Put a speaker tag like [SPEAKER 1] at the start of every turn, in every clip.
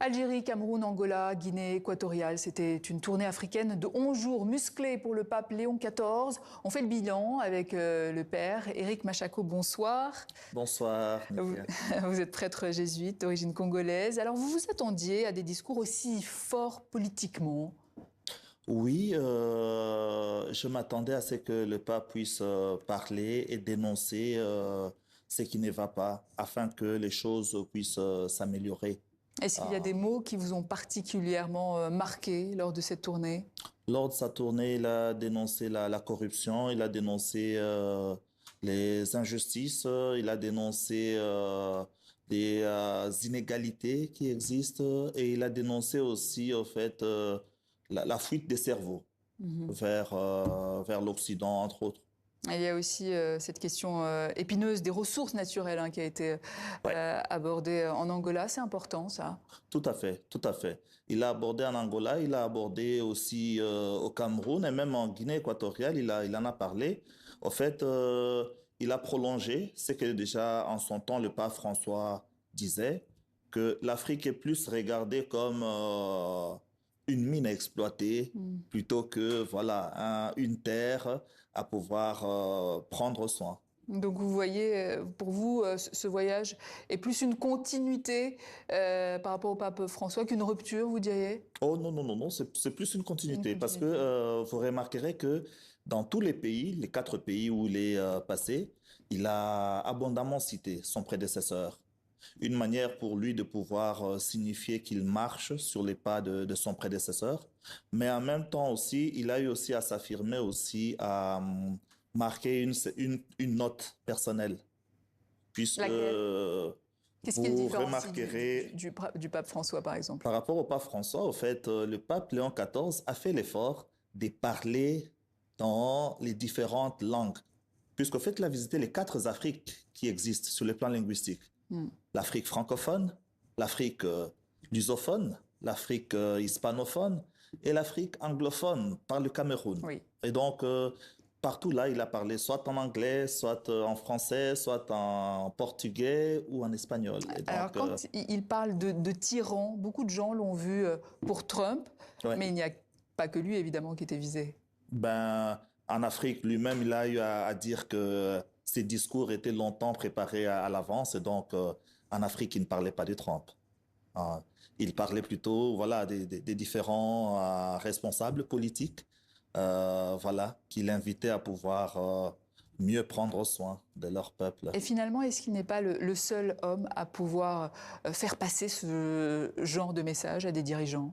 [SPEAKER 1] Algérie, Cameroun, Angola, Guinée équatoriale, c'était une tournée africaine de 11 jours musclée pour le pape Léon XIV. On fait le bilan avec le père Éric Machako, bonsoir.
[SPEAKER 2] Bonsoir,
[SPEAKER 1] Vous,
[SPEAKER 2] Nithya.
[SPEAKER 1] vous êtes prêtre jésuite d'origine congolaise. Alors vous vous attendiez à des discours aussi forts politiquement?
[SPEAKER 2] Oui, je m'attendais à ce que le pape puisse parler et dénoncer ce qui ne va pas, afin que les choses puissent s'améliorer.
[SPEAKER 1] Est-ce qu'il y a des mots qui vous ont particulièrement marqué lors de cette tournée?
[SPEAKER 2] Lors de sa tournée, il a dénoncé la corruption, il a dénoncé les injustices, il a dénoncé les inégalités qui existent et il a dénoncé aussi, au fait, la fuite des cerveaux vers l'Occident, entre autres.
[SPEAKER 1] Et il y a aussi cette question épineuse des ressources naturelles qui a été
[SPEAKER 2] Ouais.
[SPEAKER 1] abordée en Angola. C'est important, ça.
[SPEAKER 2] Tout à fait, tout à fait. Il a abordé en Angola, il a abordé aussi au Cameroun et même en Guinée équatoriale, il en a parlé. Au fait, il a prolongé ce que déjà en son temps le pape François disait, que l'Afrique est plus regardée comme une mine à exploiter plutôt que voilà une terre à pouvoir prendre soin.
[SPEAKER 1] Donc vous voyez, pour vous, ce voyage est plus une continuité par rapport au pape François qu'une rupture, vous diriez?
[SPEAKER 2] Oh non, non, non, non, c'est plus une
[SPEAKER 1] Une
[SPEAKER 2] continuité parce que
[SPEAKER 1] continuité.
[SPEAKER 2] vous remarquerez que dans tous les pays, les 4 pays où il est passé, il a abondamment cité son prédécesseur. Une manière pour lui de pouvoir signifier qu'il marche sur les pas de son prédécesseur, mais en même temps aussi, il a eu aussi à s'affirmer aussi, à marquer une note personnelle, puisque
[SPEAKER 1] Laquelle? Qu'est-ce qui le
[SPEAKER 2] vous
[SPEAKER 1] différencie
[SPEAKER 2] remarquerez
[SPEAKER 1] du pape François, par exemple?
[SPEAKER 2] par rapport au pape François, au fait, le pape Léon XIV a fait l'effort de parler dans les différentes langues, puisqu'au fait, il a visité les 4 Afriques qui existent sur le plan linguistique. L'Afrique francophone, l'Afrique lusophone, l'Afrique hispanophone et l'Afrique anglophone par le Cameroun.
[SPEAKER 1] Oui.
[SPEAKER 2] Et donc, partout là, il a parlé soit en anglais, soit en français, soit en portugais ou en espagnol. Et
[SPEAKER 1] Alors,
[SPEAKER 2] donc,
[SPEAKER 1] quand il parle de tyran, beaucoup de gens l'ont vu pour Trump,
[SPEAKER 2] ouais.
[SPEAKER 1] mais il n'y a pas que lui, évidemment, qui était visé.
[SPEAKER 2] Ben, en Afrique, lui-même, il a eu à dire que ses discours étaient longtemps préparés à l'avance. Et donc, en Afrique, il ne parlait pas de Trump. Euh, il parlait plutôt, voilà, des différents responsables politiques, voilà, qu'il invitait à pouvoir mieux prendre soin de leur peuple.
[SPEAKER 1] Et finalement, est-ce qu'il n'est pas le seul homme à pouvoir faire passer ce genre de message à des dirigeants?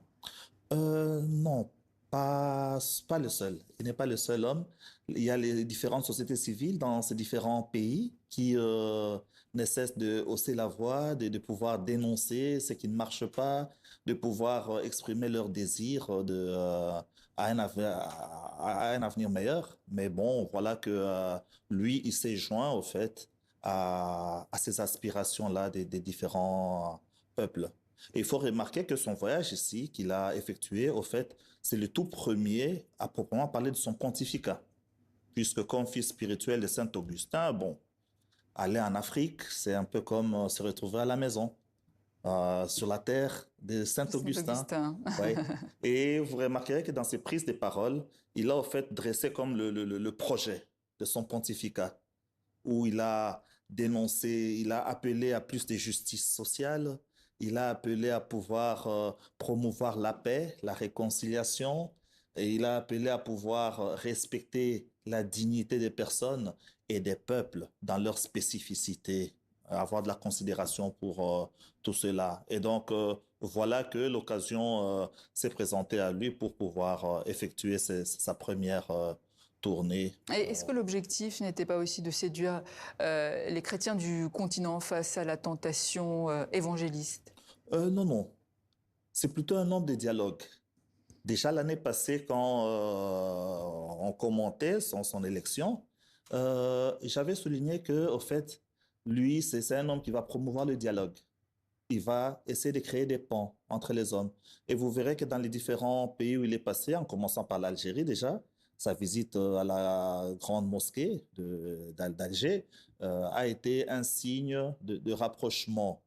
[SPEAKER 2] Non, pas le seul. Il n'est pas le seul homme. Il y a les différentes sociétés civiles dans ces différents pays qui ne cessent de hausser la voix, de pouvoir dénoncer ce qui ne marche pas, de pouvoir exprimer leurs désirs à un avenir meilleur. Mais bon, voilà que lui, il s'est joint au fait à ces aspirations-là des différents peuples. Et il faut remarquer que son voyage ici, qu'il a effectué, au fait, c'est le tout premier à proprement parler de son pontificat. Puisque comme fils spirituel de Saint-Augustin, bon, aller en Afrique, c'est un peu comme se retrouver à la maison, sur la terre de Saint-Augustin.
[SPEAKER 1] Saint-Augustin.
[SPEAKER 2] Ouais. Et vous remarquerez que dans ses prises de parole, il a au fait dressé comme le projet de son pontificat, où il a dénoncé, il a appelé à plus de justice sociale, il a appelé à pouvoir promouvoir la paix, la réconciliation, et il a appelé à pouvoir respecter la dignité des personnes et des peuples dans leur spécificité, avoir de la considération pour tout cela. Et donc, voilà que l'occasion s'est présentée à lui pour pouvoir effectuer sa première tournée.
[SPEAKER 1] Et est-ce que l'objectif n'était pas aussi de séduire les chrétiens du continent face à la tentation évangéliste?
[SPEAKER 2] Non, non. C'est plutôt un homme de dialogue. Déjà l'année passée, quand on commentait son élection, j'avais souligné que, au fait, lui, c'est un homme qui va promouvoir le dialogue. Il va essayer de créer des ponts entre les hommes. Et vous verrez que dans les différents pays où il est passé, en commençant par l'Algérie déjà, sa visite à la grande mosquée d'Alger a été un signe de rapprochement.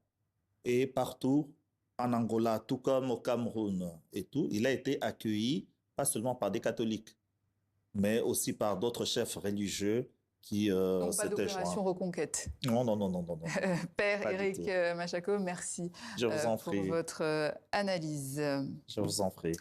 [SPEAKER 2] Et partout, en Angola, tout comme au Cameroun et tout, il a été accueilli pas seulement par des catholiques, mais aussi par d'autres chefs religieux qui
[SPEAKER 1] Donc pas
[SPEAKER 2] s'étaient
[SPEAKER 1] d'opération
[SPEAKER 2] joints.
[SPEAKER 1] reconquête.
[SPEAKER 2] Non, non, non, non, non, non.
[SPEAKER 1] Père
[SPEAKER 2] Pas du
[SPEAKER 1] Éric
[SPEAKER 2] tout.
[SPEAKER 1] Machako, merci
[SPEAKER 2] Je vous en
[SPEAKER 1] pour
[SPEAKER 2] prie.
[SPEAKER 1] votre analyse.
[SPEAKER 2] Je vous en prie.